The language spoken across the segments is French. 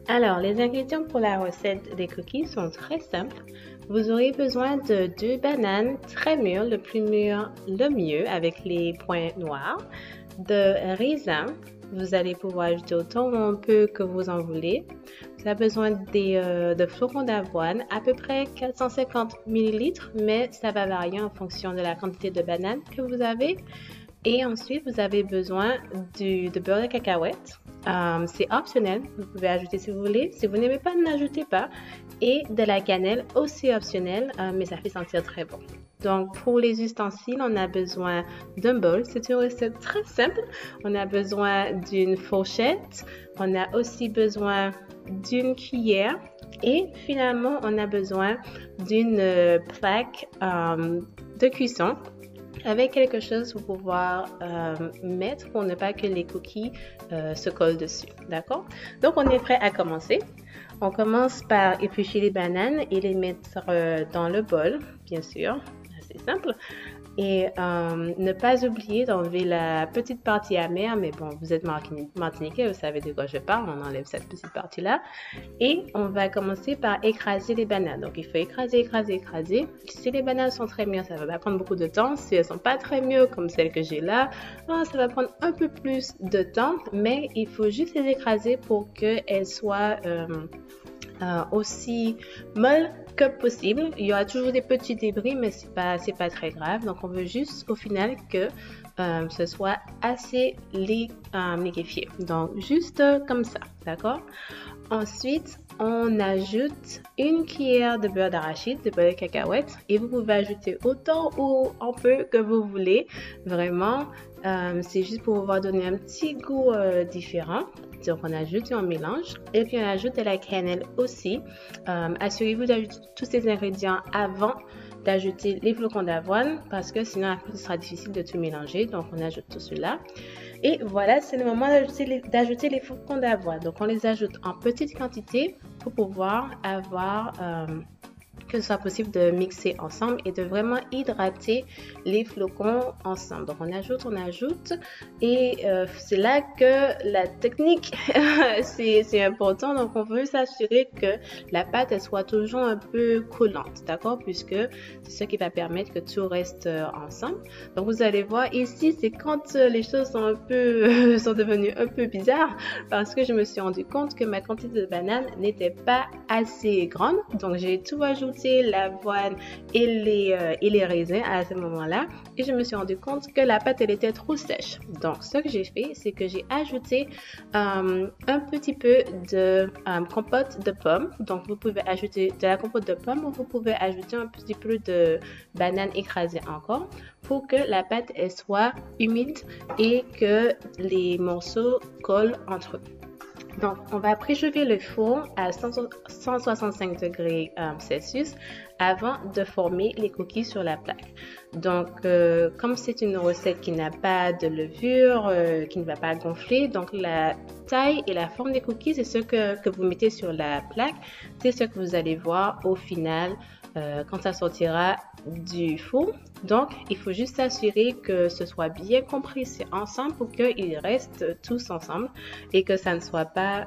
Alors, les ingrédients pour la recette des cookies sont très simples. Vous aurez besoin de 2 bananes très mûres, le plus mûr le mieux, avec les points noirs, de raisins. Vous allez pouvoir ajouter autant ou un peu que vous en voulez. Vous avez besoin de flocons d'avoine, à peu près 450 millilitres, mais ça va varier en fonction de la quantité de bananes que vous avez. Et ensuite, vous avez besoin de beurre de cacahuète. C'est optionnel, vous pouvez ajouter si vous voulez. Si vous n'aimez pas, n'ajoutez pas. Et de la cannelle, aussi optionnel, mais ça fait sentir très bon. Donc, pour les ustensiles, on a besoin d'un bol. C'est une recette très simple. On a besoin d'une fourchette. On a aussi besoin d'une cuillère. Et finalement, on a besoin d'une plaque de cuisson avec quelque chose pour pouvoir mettre pour ne pas que les cookies se collent dessus. D'accord? Donc, on est prêt à commencer. On commence par éplucher les bananes et les mettre dans le bol, bien sûr. C'est simple. Et ne pas oublier d'enlever la petite partie amère, mais bon, vous êtes martiniquais, vous savez de quoi je parle, on enlève cette petite partie-là. Et on va commencer par écraser les bananes. Donc, il faut écraser, écraser, écraser. Si les bananes sont très mûres, ça va pas prendre beaucoup de temps. Si elles sont pas très mûres, comme celles que j'ai là, ça va prendre un peu plus de temps, mais il faut juste les écraser pour qu'elles soient aussi molles que possible. Il y aura toujours des petits débris, mais c'est pas très grave. Donc, on veut juste au final que ce soit assez liquéfié. Donc, juste comme ça, d'accord? Ensuite, on ajoute une cuillère de beurre d'arachide, de beurre de cacahuète, et vous pouvez ajouter autant ou un peu que vous voulez. Vraiment, c'est juste pour pouvoir donner un petit goût différent. Donc, on ajoute et on mélange. Et puis, on ajoute de la cannelle aussi. Assurez-vous d'ajouter tous ces ingrédients avant d'ajouter les flocons d'avoine parce que sinon, après, ce sera difficile de tout mélanger. Donc, on ajoute tout cela. Et voilà, c'est le moment d'ajouter les flocons d'avoine. Donc, on les ajoute en petite quantité pour pouvoir avoir que ce soit possible de mixer ensemble et de vraiment hydrater les flocons ensemble. Donc, on ajoute et c'est là que la technique, c'est important. Donc, on veut s'assurer que la pâte, elle soit toujours un peu collante, d'accord? Puisque c'est ce qui va permettre que tout reste ensemble. Donc, vous allez voir ici, c'est quand les choses sont sont devenues un peu bizarres parce que je me suis rendu compte que ma quantité de bananes n'était pas assez grande. Donc, j'ai tout ajouté, l'avoine et les raisins à ce moment-là, et je me suis rendu compte que la pâte elle était trop sèche. Donc ce que j'ai fait, c'est que j'ai ajouté un petit peu de compote de pommes. Donc vous pouvez ajouter de la compote de pommes ou vous pouvez ajouter un petit peu de banane écrasée encore pour que la pâte elle soit humide et que les morceaux collent entre eux. Donc, on va préchauffer le four à 165 degrés Celsius avant de former les cookies sur la plaque. Donc, comme c'est une recette qui n'a pas de levure, qui ne va pas gonfler, donc la taille et la forme des cookies, c'est ce que vous mettez sur la plaque. C'est ce que vous allez voir au final quand ça sortira du four. Donc, il faut juste s'assurer que ce soit bien compressé ensemble pour qu'ils restent tous ensemble et que ça ne soit pas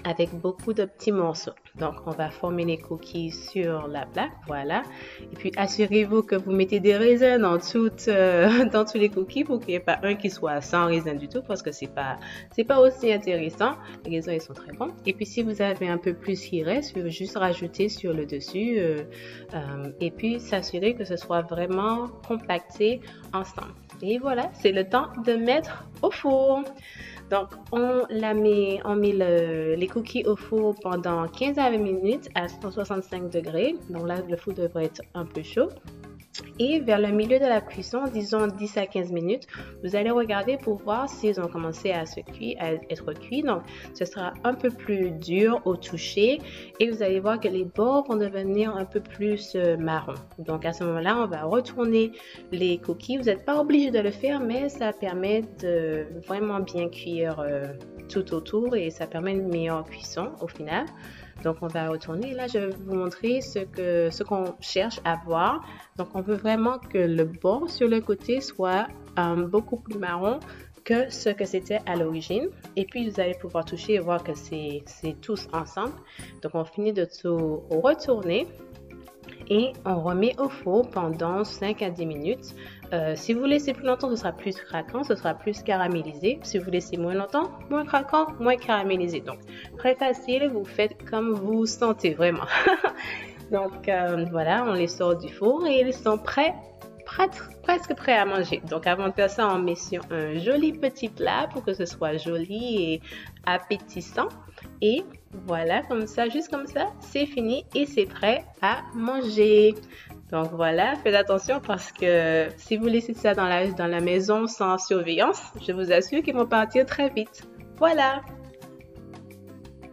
avec beaucoup de petits morceaux. Donc, on va former les cookies sur la plaque, voilà. Et puis, assurez-vous que vous mettez des raisins dans tous les cookies pour qu'il n'y ait pas un qui soit sans raisin du tout parce que c'est pas aussi intéressant. Les raisins, ils sont très bons. Et puis, si vous avez un peu plus qui reste, vous pouvez juste rajouter sur le dessus et puis s'assurer que ce soit vraiment compacté ensemble. Et voilà, c'est le temps de mettre au four. Donc, on met les cookies au four pendant 15 à 20 minutes à 165 degrés. Donc là, le four devrait être un peu chaud. Et vers le milieu de la cuisson, disons 10 à 15 minutes, vous allez regarder pour voir s'ils ont commencé à être cuits. Donc, ce sera un peu plus dur au toucher et vous allez voir que les bords vont devenir un peu plus marron. Donc, à ce moment-là, on va retourner les cookies. Vous n'êtes pas obligé de le faire, mais ça permet de vraiment bien cuire tout autour et ça permet une meilleure cuisson au final. Donc, on va retourner. Là, je vais vous montrer ce qu'on cherche à voir. Donc, on veut vraiment que le bord sur le côté soit beaucoup plus marron que ce que c'était à l'origine. Et puis, vous allez pouvoir toucher et voir que c'est tous ensemble. Donc, on finit de tout retourner et on remet au four pendant 5 à 10 minutes. Si vous laissez plus longtemps, ce sera plus craquant, ce sera plus caramélisé. Si vous laissez moins longtemps, moins craquant, moins caramélisé. Donc, très facile, vous faites comme vous sentez vraiment. Donc, voilà, on les sort du four et ils sont prêts. Presque prêt à manger. Donc avant de faire ça, on met sur un joli petit plat pour que ce soit joli et appétissant. Et voilà, comme ça, juste comme ça, c'est fini et c'est prêt à manger. Donc voilà, faites attention parce que si vous laissez ça dans la maison sans surveillance, je vous assure qu'ils vont partir très vite. Voilà.